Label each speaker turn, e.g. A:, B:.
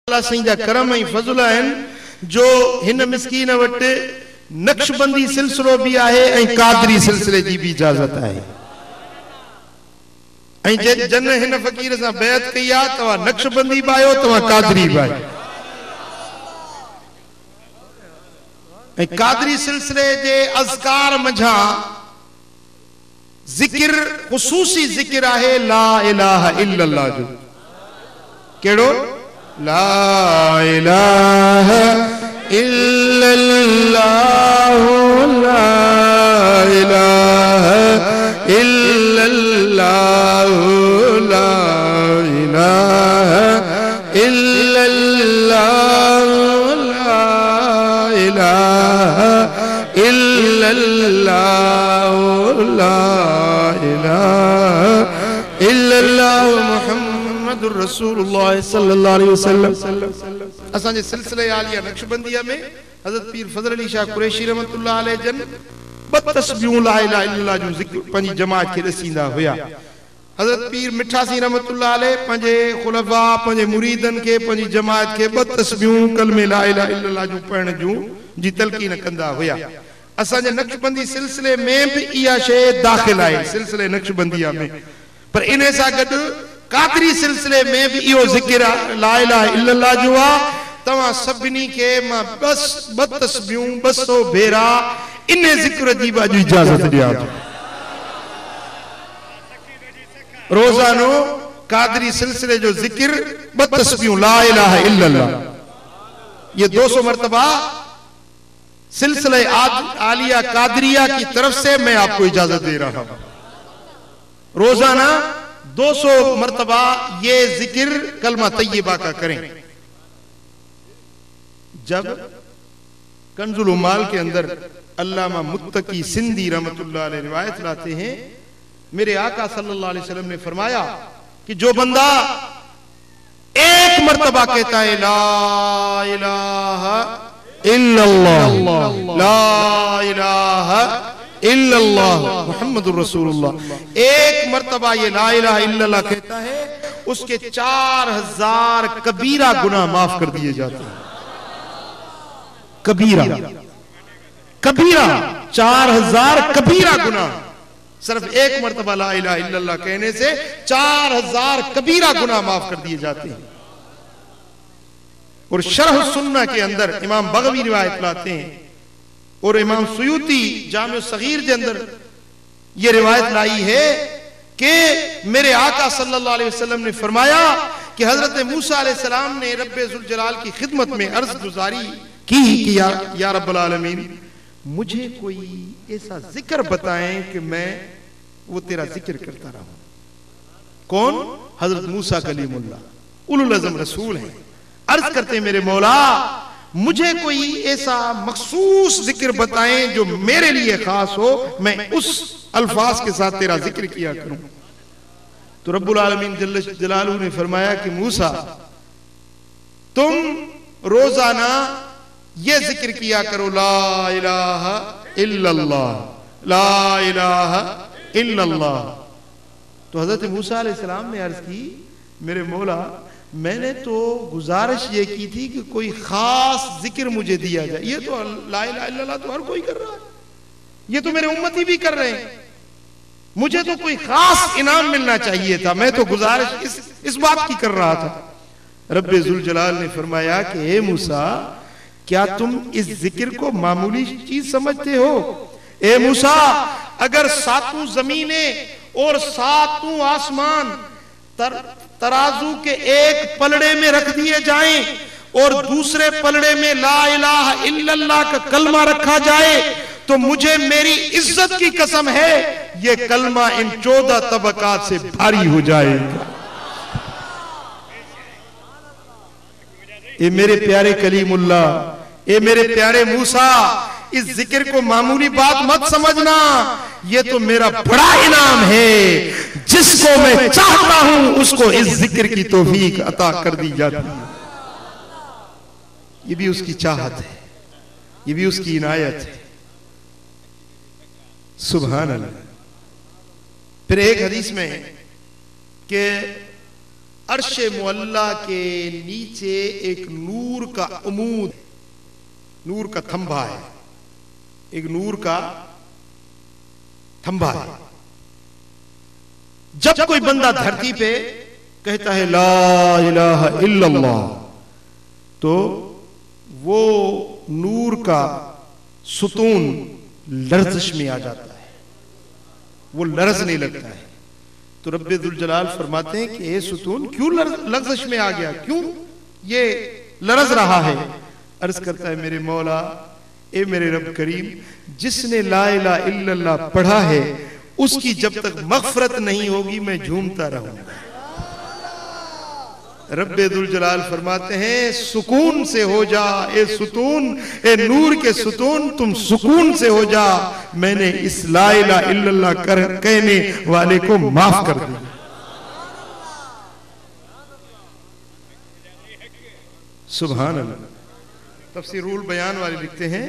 A: अल्लाह साईं जा करम ऐं फज़ल आहिनि जो हिन मिस्कीन वटि नक्शबंदी सिलसिलो भी आहे ऐं कादरी सिलसिले जी भी इजाजत आहे। ऐं जन हिन फ़कीर सां बैत कई आहे, तव्हां नक्शबंदी बि आहियो, तव्हां कादरी बि आहियो। ऐं कादरी सिलसिले जे अज़कार मंझा ज़िक्र ख़ुसूसी ज़िक्र आहे ला इलाहा इल्लल्लाह जो। केड़ो? ला इलाहा इल्लल्लाह, ला इलाहा इल्लल्लाह, ला इलाहा इल्लल्लाह, ला इलाहा इल्लल्लाह, ला इलाहा इल्लल्लाह मुहम्मदुर रसूलुल्लाह सल्लल्लाहु अलैहि वसल्लम। असां जे सिलसिले आलिया नक्शबंदिया में हज़रत पीर फज़ल अली शाह कुरैशी रहमतुल्लाह अलैह जन ब तस्बीहूं ला इलाहा इल्लल्लाह जो ज़िक्र पंजी जमात के दसींदा हुया। हज़रत पीर मिठासी रहमतुल्लाह अलैह पंजे खुलफा पंजे मुरीदन के पंजी जमात के ब तस्बीहूं कलमे ला इलाहा इल्लल्लाह जो पढ़ण जो जी तलकीन कंदा हुया। असां जे नक्शबंदी सिलसिले में भी इहा शे दाखिल आहे सिलसिले नक्शबंदिया में, पर इन सां गॾु कादरी सिलसिले में भी इहो ज़िक्र ला इलाहा इल्लल्लाह जो आ। तव्हां सभिनी के मां बस ब तस्बीहूं 200 भेरा इन ज़िक्र जी बि अॼु इजाज़त ॾियां थो। रोज़ानो कादरी सिलसिले जो ज़िक्र 2 तस्बीहूं ला इलाहा इल्लल्लाह, ये 200 मरतबा सिलसिले आलिया कादरिया की तरफ से मैं आपको इजाजत दे रहा हूं। रोजाना 200 मरतबा ये जिक्र कलमा तय्यबा का करें। जब कंजुल उम्माल के अंदर अल्लामा मुत्तकी सिंधी रहमतुल्लाह अलैह रिवायत लाते हैं, मेरे आका सल्लल्लाहु अलैहि वसल्लम ने फरमाया कि जो बंदा एक मरतबा कहता है ला इलाहा इल्लल्लाह, ला इलाहा इल्लल्लाह मुहम्मदुर रसूलुल्लाह, एक मरतबा ये ला इलाहा इल्लल्लाह कहता है, उसके 4000 कबीरा गुनाह माफ कर दिए जाते हैं। कबीरा कबीरा 4000 कबीरा गुनाह सिर्फ एक मरतबा ला इलाहा इल्लल्लाह कहने से 4000 कबीरा गुनाह माफ कर दिए जाते हैं। और शरह सुन्ना के अंदर इमाम बगवी रिवायत लाते हैं और इमाम सुयूती जामे सगीर के अंदर ये रिवायत लाई है कि मेरे आका सल्लल्लाहु अलैहि वसल्लम ने फरमाया कि हजरत मूसा अलैहिस्सलाम ने रब्बे जुल जलाल की खिदमत में अर्ज गुजारी की कि या रब्बुल आलमीन मुझे कोई ऐसा जिक्र बताएं कि मैं वो तेरा जिक्र करता रहूं। कौन? हजरत मूसा कलीमुल्लाह उलुल अज़म रसूल हैं। अर्ज करते हैं मेरे मौला मुझे कोई ऐसा मखसूस जिक्र बताएं जो मेरे लिए खास हो, मैं उस अल्फाज के साथ तेरा जिक्र किया करूं। तो रब्बुल आलमीन जल्ल जलालहू ने फरमाया कि मूसा तुम रोजाना ये जिक्र किया करो ला इलाहा इल्लल्लाह, ला इलाहा इल्लल्लाह। तो हजरत मूसा अलैहिस्सलाम ने अर्ज की मेरे मौला मैंने तो गुजारिश ये की थी कि कोई खास जिक्र मुझे दिया जाए। ये तो ला इलाहा इल्लल्लाह तो हर कोई कर रहा है, ये तो मेरे उम्मती भी कर रहे हैं, मुझे तो कोई खास इनाम मिलना चाहिए था, मैं तो गुजारिश इस बात की कर रहा था। रब्बे जुल जलाल ने फरमाया कि हे मूसा क्या तुम इस जिक्र को मामूली चीज समझते हो? ए मूसा अगर 7 जमीनें और 7 आसमान तराजू के एक पलड़े में रख दिए जाएं और दूसरे पलड़े में ला इलाहा इल्लल्लाह का कलमा रखा जाए तो मुझे मेरी इज्जत की कसम है ये कलमा इन 14 तबकात से भारी हो जाएगा। ए मेरे प्यारे कलीमुल्लाह, ए मेरे प्यारे मूसा, इस जिक्र को मामूली बात मत समझना, ये तो मेरा बड़ा इनाम है, जिसको मैं चाहता हूं उसको इस जिक्र की तौफीक अता कर दी जाती है। ये भी उसकी चाहत है, ये भी उसकी इनायत है। सुभान अल्लाह। फिर एक हदीस में है कि अर्श मुअल्ला के नीचे एक नूर का उमूद, नूर का थंभा है, एक नूर का थंभा है। जब कोई बंदा धरती पे कहता है ला इलाहा इल्लल्लाह, तो वो नूर का सुतून लर्जिश में आ जाता है, वो लर्जने लगता है। तो रब्बे दुल जलाल फरमाते हैं कि ये सुतून क्यों लर्जिश में आ गया, क्यों ये लरज रहा है? अर्ज करता है मेरे मौला, ए मेरे रब करीम, जिसने ला इलाहा इल्लल्लाह पढ़ा है उसकी जब तक मगफरत नहीं होगी मैं झूमता रहूंगा। रब्बे दुल जलाल फरमाते हैं सुकून से हो जा ए सुतून, ए नूर के सुतून, तुम सुकून से हो जा, मैंने इस ला इलाहा इल्लल्लाह कहने वाले को माफ कर दिया। सुभान अल्लाह। तफसीरुल बयान वाले लिखते हैं